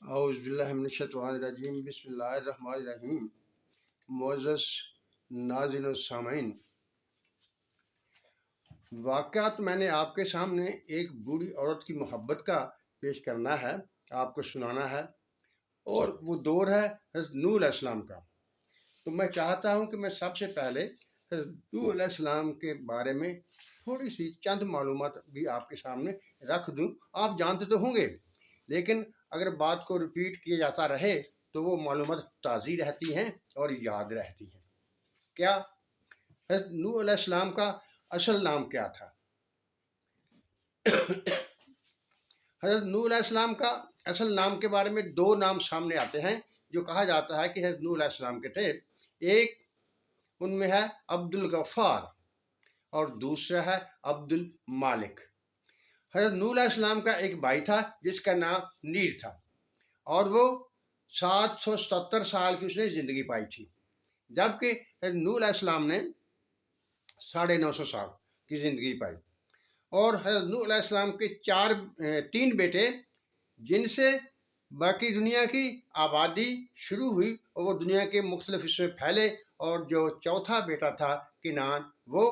اعوذ باللہ من الشیطان الرجیم بسم اللہ الرحمن الرحیم۔ معزز ناظرین و سامعین، واقعات میں نے آپ کے سامنے ایک بوڑھی عورت کی محبت کا پیش کرنا ہے، آپ کو سنانا ہے، اور وہ دور ہے حضرت نوح علیہ السلام کا۔ تو میں چاہتا ہوں کہ میں سب سے پہلے حضرت نوح علیہ السلام کے بارے میں تھوڑی سی چند معلومات بھی آپ کے سامنے رکھ دوں۔ آپ جانتے تو ہوں گے، لیکن اگر بات کو ریپیٹ کیا جاتا رہے تو وہ معلومات تازی رہتی ہیں اور یاد رہتی ہیں۔ کیا حضرت نوح علیہ السلام کا اصل نام کیا تھا؟ حضرت نوح علیہ السلام کا اصل نام کے بارے میں دو نام سامنے آتے ہیں جو کہا جاتا ہے کہ حضرت نوح علیہ السلام کے تھے۔ ایک ان میں ہے عبد الغفار اور دوسرا ہے عبد المالک۔ حضرت نوح علیہ السلام کا ایک بھائی تھا جس کا نام نیر تھا، اور وہ 770 سال کی اس نے زندگی پائی تھی، جبکہ حضرت نوح علیہ السلام نے 950 سال کی زندگی پائی۔ اور حضرت نوح علیہ السلام کے تین بیٹے، جن سے باقی دنیا کی آبادی شروع ہوئی اور وہ دنیا کے مختلف حصوں میں پھیلے، اور جو چوتھا بیٹا تھا کنعان، وہ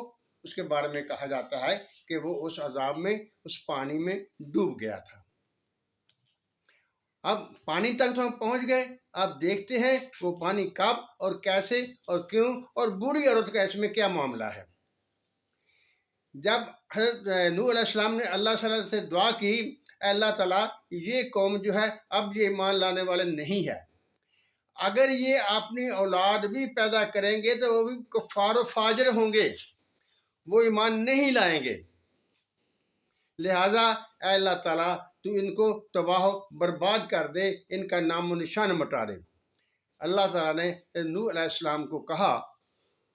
اس کے بارے میں کہا جاتا ہے کہ وہ اس عذاب میں، اس پانی میں ڈوب گیا تھا۔ اب پانی تک تو ہم پہنچ گئے، اب دیکھتے ہیں وہ پانی کب اور کیسے اور کیوں، اور بوڑھی عورت کا اس میں کیا معاملہ ہے۔ جب حضرت نوح علیہ السلام نے اللہ صلی اللہ علیہ وسلم سے دعا کی، اے اللہ تعالیٰ، یہ قوم جو ہے اب یہ ایمان لانے والے نہیں ہے، اگر یہ اپنی اولاد بھی پیدا کریں گے تو وہ بھی کفار و فاجر ہوں گے، وہ ایمان نہیں لائیں گے، لہٰذا اے اللہ تعالیٰ تو ان کو تباہ و برباد کر دے، ان کا نام و نشان مٹا دے۔ اللہ تعالیٰ نے نوح علیہ السلام کو کہا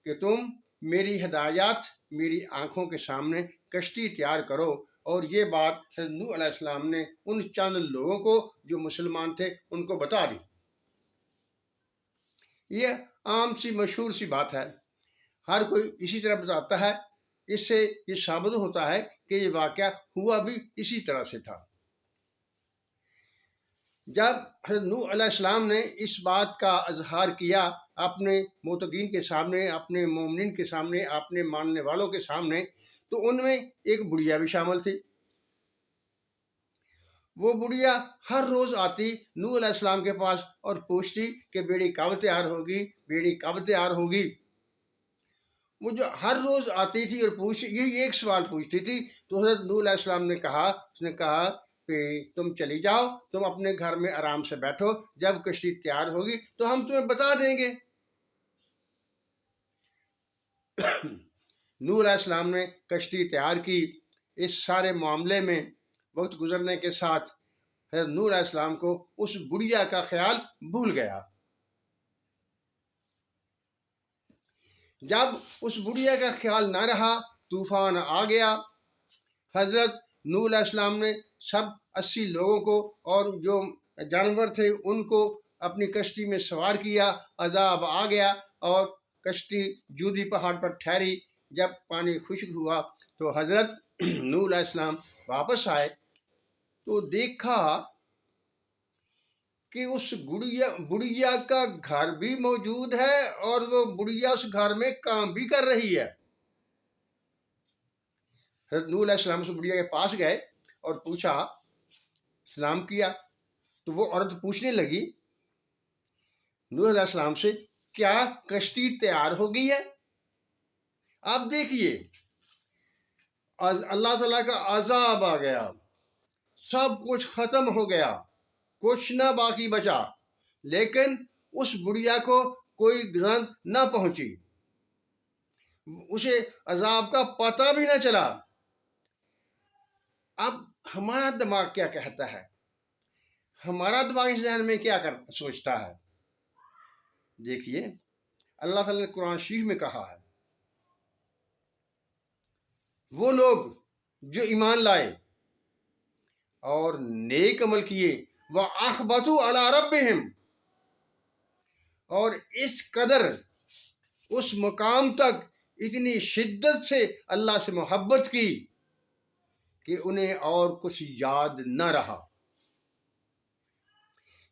کہ تم میری ہدایات میری آنکھوں کے سامنے کشتی تیار کرو، اور یہ بات نوح علیہ السلام نے ان چند لوگوں کو جو مسلمان تھے ان کو بتا دی۔ یہ عام سی مشہور سی بات ہے، ہر کوئی اسی طرح بتاتا ہے۔ اس سے یہ ثابت ہوتا ہے کہ یہ واقعہ ہوا بھی اسی طرح سے تھا۔ جب حضرت نوح علیہ السلام نے اس بات کا اظہار کیا اپنے متقین کے سامنے، اپنے مومنین کے سامنے، اپنے ماننے والوں کے سامنے، تو ان میں ایک بڑھیا بھی شامل تھی۔ وہ بڑھیا ہر روز آتی نوح علیہ السلام کے پاس اور پوچھتی کہ بیڑی کب تیار ہوگی، بیڑی کب تیار ہوگی۔ وہ جو ہر روز آتی تھی اور یہی ایک سوال پوچھتی تھی، تو حضرت نوح علیہ السلام نے کہا کہ تم چلی جاؤ، تم اپنے گھر میں آرام سے بیٹھو، جب کشتی تیار ہوگی تو ہم تمہیں بتا دیں گے۔ نوح علیہ السلام نے کشتی تیار کی۔ اس سارے معاملے میں وقت گزرنے کے ساتھ حضرت نوح علیہ السلام کو اس بڑھیا کا خیال بھول گیا۔ جب اس بڑھیا کا خیال نہ رہا، طوفان آ گیا۔ حضرت نوح علیہ السلام نے سب 80 لوگوں کو اور جو جانور تھے ان کو اپنی کشتی میں سوار کیا۔ عذاب آ گیا اور کشتی جودی پہاڑ پر ٹھہری۔ جب پانی خشک ہوا تو حضرت نوح علیہ السلام واپس آئے تو دیکھا کہ اس بڑھیا کا گھر بھی موجود ہے اور وہ بڑھیا اس گھر میں کام بھی کر رہی ہے۔ حضرت نوح علیہ السلام اس بڑھیا کے پاس گئے اور پوچھا، سلام کیا، تو وہ عورت پوچھنے لگی نوح علیہ السلام سے، کیا کشتی تیار ہو گئی ہے؟ آپ دیکھیے، اللہ تعالیٰ کا عذاب آ گیا، سب کچھ ختم ہو گیا، کچھ نہ باقی بچا، لیکن اس بڑھیا کو کوئی گرد نہ پہنچی، اسے عذاب کا پتہ بھی نہ چلا۔ اب ہمارا دماغ کیا کہتا ہے، ہمارا دماغ اس ذہن میں کیا سوچتا ہے؟ دیکھیے، اللہ تعالیٰ نے قرآن شریف میں کہا ہے، وہ لوگ جو ایمان لائے اور نیک عمل کیے، وَأَخْبَتُوا عَلَىٰ رَبِّهِمْ، اور اس قدر اس مقام تک اتنی شدت سے اللہ سے محبت کی کہ انہیں اور کچھ یاد نہ رہا۔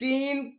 3